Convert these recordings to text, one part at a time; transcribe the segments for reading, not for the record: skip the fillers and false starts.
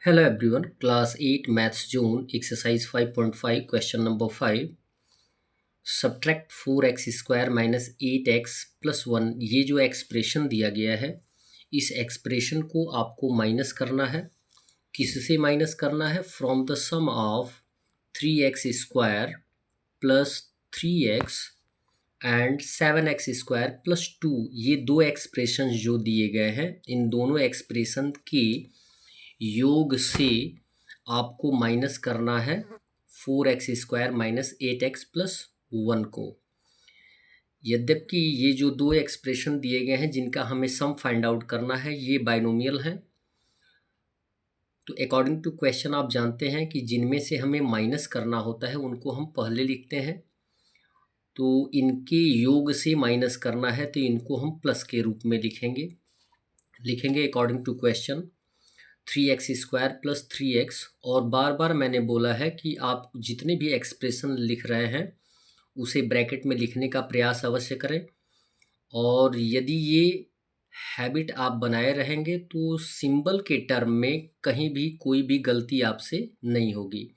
Hello everyone, class 8 maths zone exercise 5.5 question number 5 subtract 4x square minus 8x plus 1 ये जो expression दिया गया है इस एक्सप्रेशन को आपको माइनस करना है। किससे माइनस करना है? From the sum of 3x square plus 3x and 7x square plus 2। ये दो एक्सप्रेशन जो दिए गए हैं इन दोनों एक्सप्रेशन के योग से आपको माइनस करना है 4x square minus 8x plus 1 को। यद्यपि ये जो दो एक्सप्रेशन दिए गए हैं जिनका हमें सम फाइंड आउट करना है ये बाइनोमियल है, तो अकॉर्डिंग टू क्वेश्चन आप जानते हैं कि जिनमें से हमें माइनस करना होता है उनको हम पहले लिखते हैं। तो इनके योग से माइनस करना है तो इनको हम प्लस के रूप में लिखेंगे according to question 3x square plus 3x। और बार बार मैंने बोला है कि आप जितने भी एक्सप्रेशन लिख रहे हैं उसे ब्रैकेट में लिखने का प्रयास अवश्य करें। और यदि ये हैबिट आप बनाए रहेंगे तो सिंबल के टर्म में कहीं भी कोई भी गलती आपसे नहीं होगी।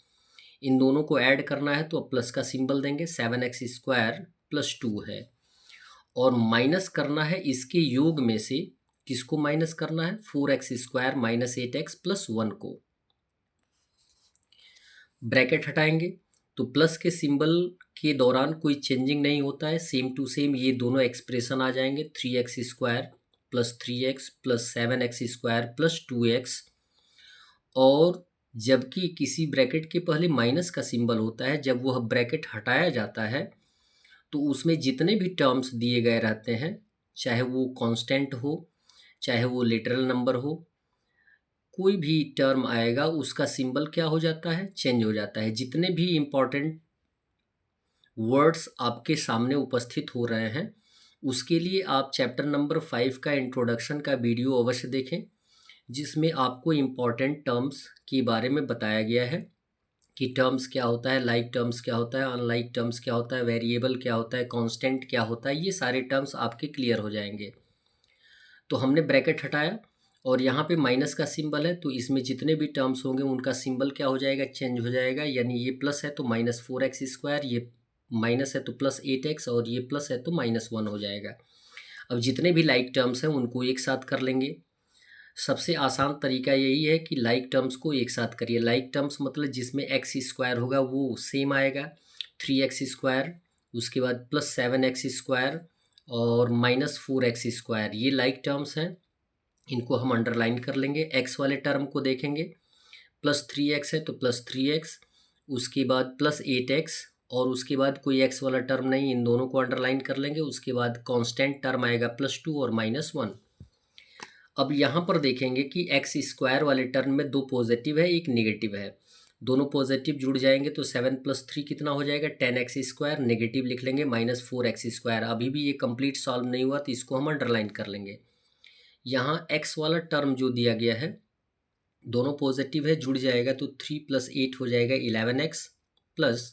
इन दोनों को ऐड करना है तो प्लस का सिंबल देंगे, 7x स्क्वायर प्लस 2 है। और माइनस करना है इसके योग में से, किसको माइनस करना है? 4x square minus 8x plus 1 को। ब्रैकेट हटाएंगे तो प्लस के सिंबल के दौरान कोई चेंजिंग नहीं होता है, सेम टू सेम ये दोनों एक्सप्रेशन आ जाएंगे। 3x square plus 3x plus 7x square plus 2x। और जबकि किसी ब्रैकेट के पहले माइनस का सिंबल होता है, जब वह ब्रैकेट हटाया जाता है तो उसमें जितने भी टर्म्स दिए गए रहते हैं, चाहे वो कांस्टेंट हो चाहे वो लिटरल नंबर हो, कोई भी टर्म आएगा उसका सिंबल क्या हो जाता है? चेंज हो जाता है। जितने भी इम्पॉर्टेंट वर्ड्स आपके सामने उपस्थित हो रहे हैं उसके लिए आप चैप्टर नंबर 5 का इंट्रोडक्शन का वीडियो अवश्य देखें, जिसमें आपको इम्पॉर्टेंट टर्म्स के बारे में बताया गया है कि टर्म्स क्या होता है, लाइक टर्म्स क्या होता है, अनलाइक टर्म्स क्या होता है, वेरिएबल क्या होता है, कांस्टेंट क्या होता है। ये सारे टर्म्स आपके क्लियर हो जाएंगे। तो हमने ब्रैकेट हटाया और यहाँ पे माइनस का सिंबल है तो इसमें जितने भी टर्म्स होंगे उनका सिंबल क्या हो जाएगा? चेंज हो जाएगा। यानी ये प्लस है तो माइनस 4x स्क्वायर, ये माइनस है तो प्लस 8x और ये प्लस है तो माइनस 1 हो जाएगा। अब जितने भी लाइक टर्म्स हैं उनको एक साथ कर लेंगे। सबसे आसान तरीका यही है कि लाइक टर्म्स को एक साथ करिए। लाइक टर्म्स मतलब जिसमें एक्स स्क्वायर होगा वो सेम आएगा, 3x स्क्वायर, उसके बाद प्लस 7x स्क्वायर और माइनस 4x स्क्वायर। ये लाइक टर्म्स हैं, इनको हम अंडरलाइन कर लेंगे। एक्स वाले टर्म को देखेंगे, प्लस 3x है तो प्लस 3x, उसके बाद प्लस 8x और उसके बाद कोई x वाला टर्म नहीं, इन दोनों को अंडरलाइन कर लेंगे। उसके बाद कांस्टेंट टर्म आएगा प्लस 2 और माइनस 1। अब यहाँ पर देखेंगे कि एक्स स्क्वायर वाले टर्म में दो पॉजिटिव है एक नेगेटिव है, दोनों पॉजिटिव जुड़ जाएंगे तो 7 प्लस 3 कितना हो जाएगा? 10x square. नेगेटिव लिख लेंगे माइनस 4x स्क्वायर। अभी भी ये कंप्लीट सॉल्व नहीं हुआ तो इसको हम अंडरलाइन कर लेंगे। यहाँ x वाला टर्म जो दिया गया है दोनों पॉजिटिव है, जुड़ जाएगा तो 3 प्लस 8 हो जाएगा 11x प्लस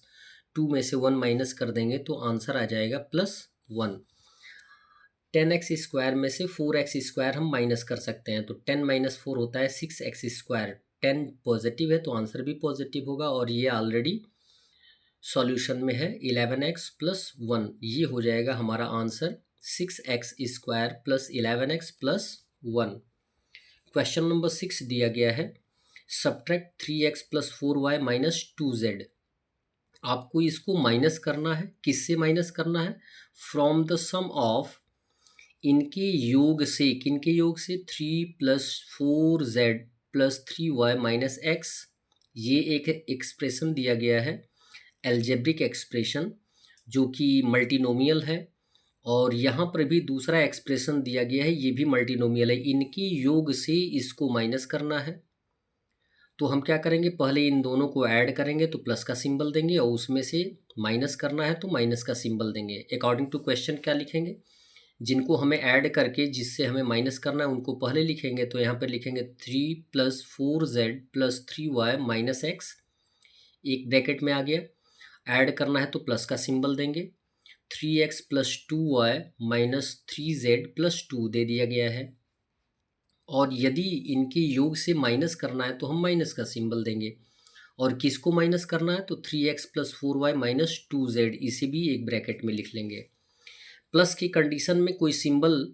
2 में से 1 माइनस कर देंगे तो आंसर आ जाएगा प्लस 1। 10x स्क्वायर में से 4x स्क्वायर हम माइनस कर सकते हैं तो 10 माइनस 4 होता है 6x स्क्वायर। 10 पॉजिटिव है तो आंसर भी पॉजिटिव होगा और ये ऑलरेडी सॉल्यूशन में है। 11x प्लस 1 ये हो जाएगा हमारा answer 6x square plus 11x plus 1। Question number 6 दिया गया है subtract 3x plus 4y minus 2z। आपको इसको माइनस करना है। किससे माइनस करना है? फ्रॉम द सम ऑफ, इनके योग से, किनके योग से? 3 plus 4z plus 3y minus x. ये एक एक्सप्रेशन दिया गया है, एल्जेब्रिक एक्सप्रेशन, जो कि मल्टीनोमियल है। और यहाँ पर भी दूसरा एक्सप्रेशन दिया गया है, ये भी मल्टीनोमियल है। इनके योग से इसको माइनस करना है तो हम क्या करेंगे? पहले इन दोनों को ऐड करेंगे तो प्लस का सिंबल देंगे और उसमें से माइनस करना है तो माइनस का सिंबल देंगे। अकॉर्डिंग टू क्वेश्चन क्या लिखेंगे? जिनको हमें ऐड करके जिससे हमें माइनस करना है उनको पहले लिखेंगे तो यहाँ पर लिखेंगे 3 plus 4z plus 3y minus x, एक ब्रैकेट में आ गया। ऐड करना है तो प्लस का सिंबल देंगे। 3x plus 2y minus 3z plus 2 दे दिया गया है। और यदि इनके योग से माइनस करना है तो हम माइनस का सिंबल देंगे। और किसको माइनस करना है तो 3x plus 4y minus 2z, इसे भी एक ब्रैकेट में लिख लेंगे। प्लस की कंडीशन में कोई सिंबल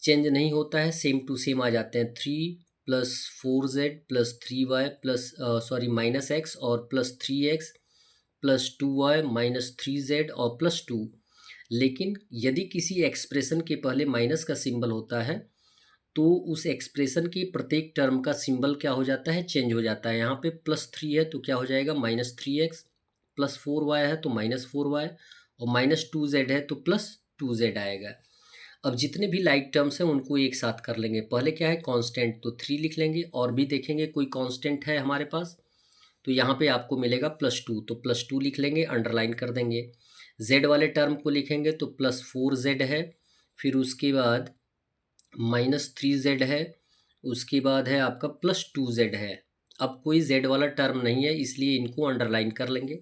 चेंज नहीं होता है, सेम टू सेम आ जाते हैं। 3 plus 4z plus 3y plus minus x और plus 3x plus 2y minus 3z और प्लस 2। लेकिन यदि किसी एक्सप्रेशन के पहले माइनस का सिंबल होता है तो उस एक्सप्रेशन की प्रत्येक टर्म का सिंबल क्या हो जाता है, चेंज हो जाता है। यहाँ पे प्लस 3 है तो क्या हो जाएगा माइनस 3x, प्लस 4y है तो माइनस 4y और माइनस 2z है तो प्लस 2z आएगा। अब जितने भी लाइक टर्म्स हैं उनको एक साथ कर लेंगे। पहले क्या है कांस्टेंट, तो 3 लिख लेंगे और भी देखेंगे कोई कांस्टेंट है हमारे पास, तो यहाँ पे आपको मिलेगा +2, तो +2 लिख लेंगे, अंडरलाइन कर देंगे। z वाले टर्म को लिखेंगे तो +4z है, फिर उसके बाद -3z है, उसके बाद है आपका +2z है। अब कोई z वाला टर्म नहीं है इसलिए इनको अंडरलाइन कर लेंगे।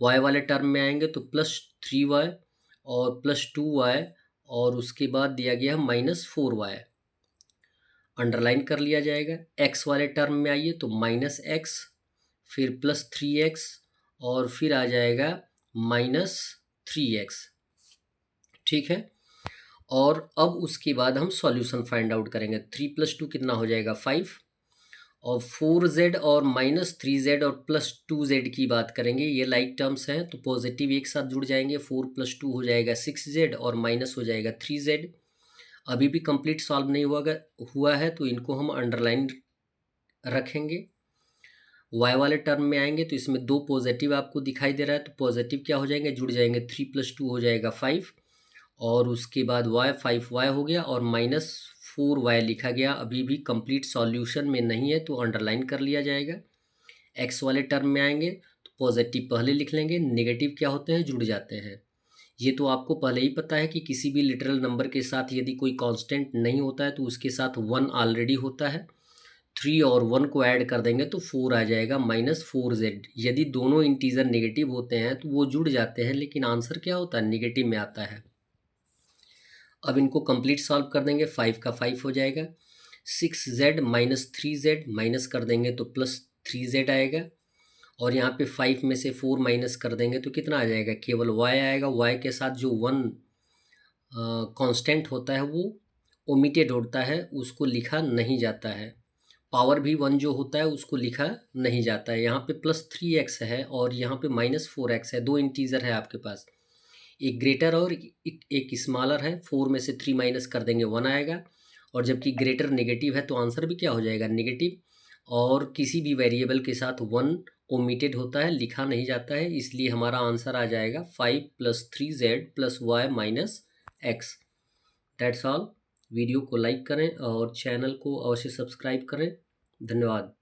y वाले टर्म में आएंगे तो +3y और +2y और उसके बाद दिया गया -4y, अंडरलाइन कर लिया जाएगा। x वाले टर्म में आइए तो -x, फिर +3x और फिर आ जाएगा -3x, ठीक है। और अब उसके बाद हम सॉल्यूशन फाइंड आउट करेंगे। 3 + 2 कितना हो जाएगा 5, और 4z और -3z और +2z की बात करेंगे। ये लाइक टर्म्स हैं तो पॉजिटिव एक साथ जुड़ जाएंगे, 4 + 2 हो जाएगा 6z और माइनस हो जाएगा 3z। अभी भी कंप्लीट सॉल्व नहीं हुआ है तो इनको हम अंडरलाइन रखेंगे। y वाले टर्म में आएंगे तो इसमें 2 पॉजिटिव आपको दिखाई दे रहा है, तो पॉजिटिव क्या हो जाएंगे, जुड़ जाएंगे। 3 + 2 हो जाएगा 5 और उसके बाद y 5y हो गया और -4y लिखा गया। अभी भी कंप्लीट सॉल्यूशन में नहीं है तो अंडरलाइन कर लिया जाएगा। x वाले टर्म में आएंगे तो पॉजिटिव पहले लिख लेंगे, नेगेटिव क्या होते हैं, जुड़ जाते हैं। ये तो आपको पहले ही पता है कि किसी भी लिटरल नंबर के साथ यदि कोई कांस्टेंट नहीं होता है तो उसके साथ 1 ऑलरेडी होता है। 3 और 1 को ऐड कर देंगे तो 4 आ जाएगा -4z। यदि दोनों इंटीजर नेगेटिव होते हैं तो वो जुड़ जाते हैं, लेकिन आंसर क्या होता है, नेगेटिव में आता है। अब इनको कंप्लीट सॉल्व कर देंगे, 5 का 5 हो जाएगा। 6z -3z माइनस कर देंगे तो +3z आएगा, और यहाँ पे 5 में से 4 माइनस कर देंगे तो कितना आ जाएगा, केवल y आएगा। y के साथ जो 1 कांस्टेंट होता है वो ओमिटेड होता है, उसको लिखा नहीं जाता है। पावर भी 1 जो होता है उसको लिखा नहीं जाता है। यहाँ पे +3x है और यहाँ पे -4x है, दो इंटीजर है आपके पास, एक ग्रेटर और एक स्मॉलर है। 4 में से 3 माइनस कर देंगे 1 आएगा, और जबकि ग्रेटर नेगेटिव है तो आंसर भी क्या हो जाएगा, नेगेटिव। और किसी भी वेरिएबल के साथ 1 ओमिटेड होता है, लिखा नहीं जाता है, इसलिए हमारा आंसर आ जाएगा 5 + 3z + y - x। That's all. Video को लाइक करें और चैनल को अवश्य सब्सक्राइब करें। धन्यवाद।